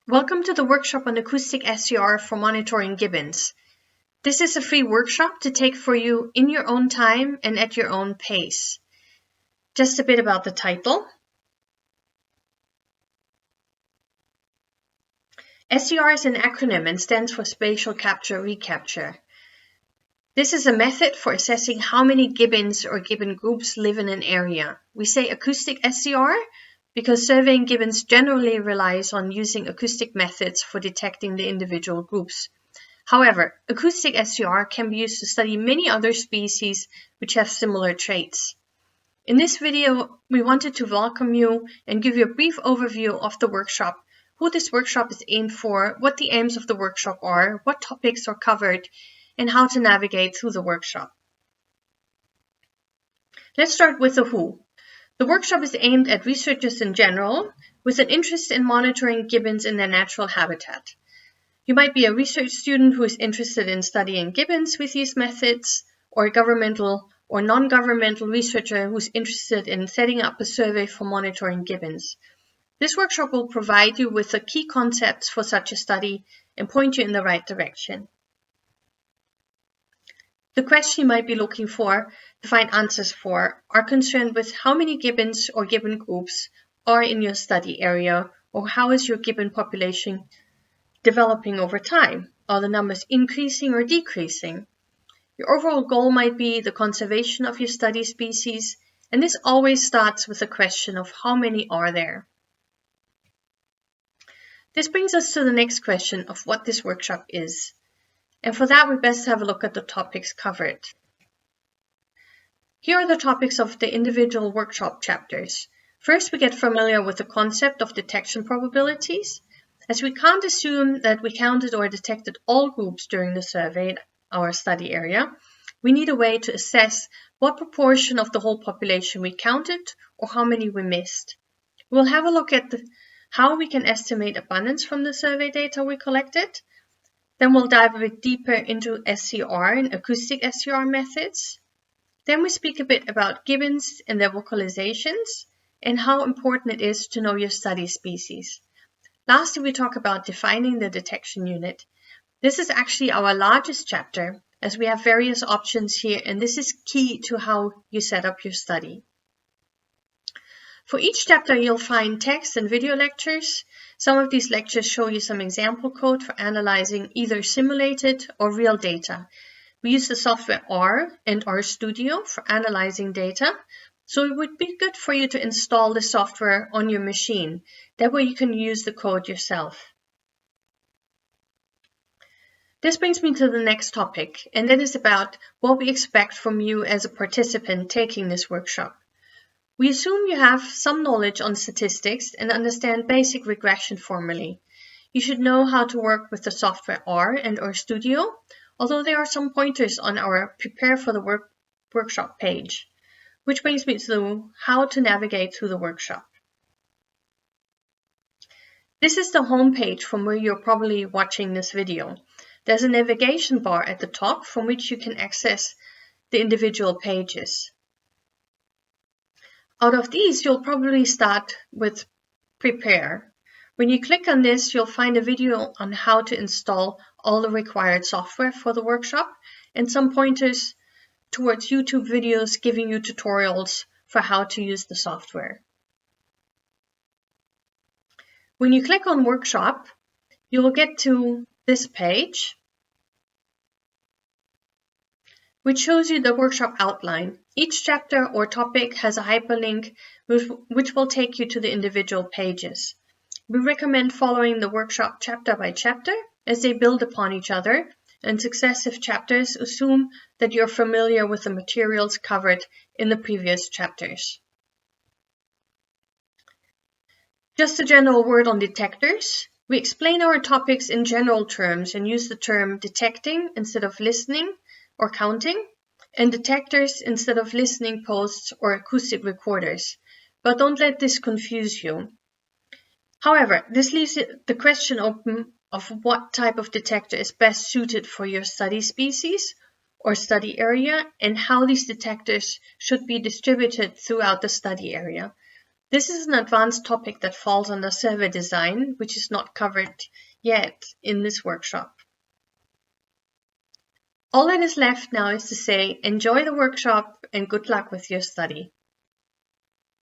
Welcome to the workshop on Acoustic SCR for monitoring gibbons. This is a free workshop to take for you in your own time and at your own pace. Just a bit about the title. SCR is an acronym and stands for Spatial Capture Recapture. This is a method for assessing how many gibbons or gibbon groups live in an area. We say Acoustic SCR because surveying gibbons generally relies on using acoustic methods for detecting the individual groups. However, Acoustic SCR can be used to study many other species which have similar traits. In this video, we wanted to welcome you and give you a brief overview of the workshop, who this workshop is aimed for, what the aims of the workshop are, what topics are covered, and how to navigate through the workshop. Let's start with the who. The workshop is aimed at researchers in general with an interest in monitoring gibbons in their natural habitat. You might be a research student who is interested in studying gibbons with these methods, or a governmental or non-governmental researcher who is interested in setting up a survey for monitoring gibbons. This workshop will provide you with the key concepts for such a study and point you in the right direction. The question you might be looking for to find answers for are concerned with how many gibbons or gibbon groups are in your study area, or how is your gibbon population developing over time? Are the numbers increasing or decreasing? Your overall goal might be the conservation of your study species, and this always starts with the question of how many are there. This brings us to the next question of what this workshop is. And for that, we best have a look at the topics covered. Here are the topics of the individual workshop chapters. First, we get familiar with the concept of detection probabilities. As we can't assume that we counted or detected all groups during the survey in our study area, we need a way to assess what proportion of the whole population we counted or how many we missed. We'll have a look at how we can estimate abundance from the survey data we collected. Then we'll dive a bit deeper into SCR and Acoustic SCR methods. Then we speak a bit about gibbons and their vocalizations and how important it is to know your study species. Lastly, we talk about defining the detection unit. This is actually our largest chapter, as we have various options here, and this is key to how you set up your study. For each chapter, you'll find text and video lectures. Some of these lectures show you some example code for analyzing either simulated or real data. We use the software R and RStudio for analyzing data, so it would be good for you to install the software on your machine. That way you can use the code yourself. This brings me to the next topic, and that is about what we expect from you as a participant taking this workshop. We assume you have some knowledge on statistics and understand basic regression formulae. You should know how to work with the software R and RStudio, although there are some pointers on our Prepare for the Workshop page, which brings me to how to navigate through the workshop. This is the home page from where you're probably watching this video. There's a navigation bar at the top from which you can access the individual pages. Out of these, you'll probably start with Prepare. When you click on this, you'll find a video on how to install all the required software for the workshop and some pointers towards YouTube videos giving you tutorials for how to use the software. When you click on Workshop, you will get to this page, which shows you the workshop outline. Each chapter or topic has a hyperlink which will take you to the individual pages. We recommend following the workshop chapter by chapter as they build upon each other, and successive chapters assume that you're familiar with the materials covered in the previous chapters. Just a general word on detectors. We explain our topics in general terms and use the term detecting instead of listening or counting, and detectors instead of listening posts or acoustic recorders. But don't let this confuse you. However, this leaves the question open of what type of detector is best suited for your study species or study area, and how these detectors should be distributed throughout the study area. This is an advanced topic that falls under survey design, which is not covered yet in this workshop. All that is left now is to say, enjoy the workshop and good luck with your study.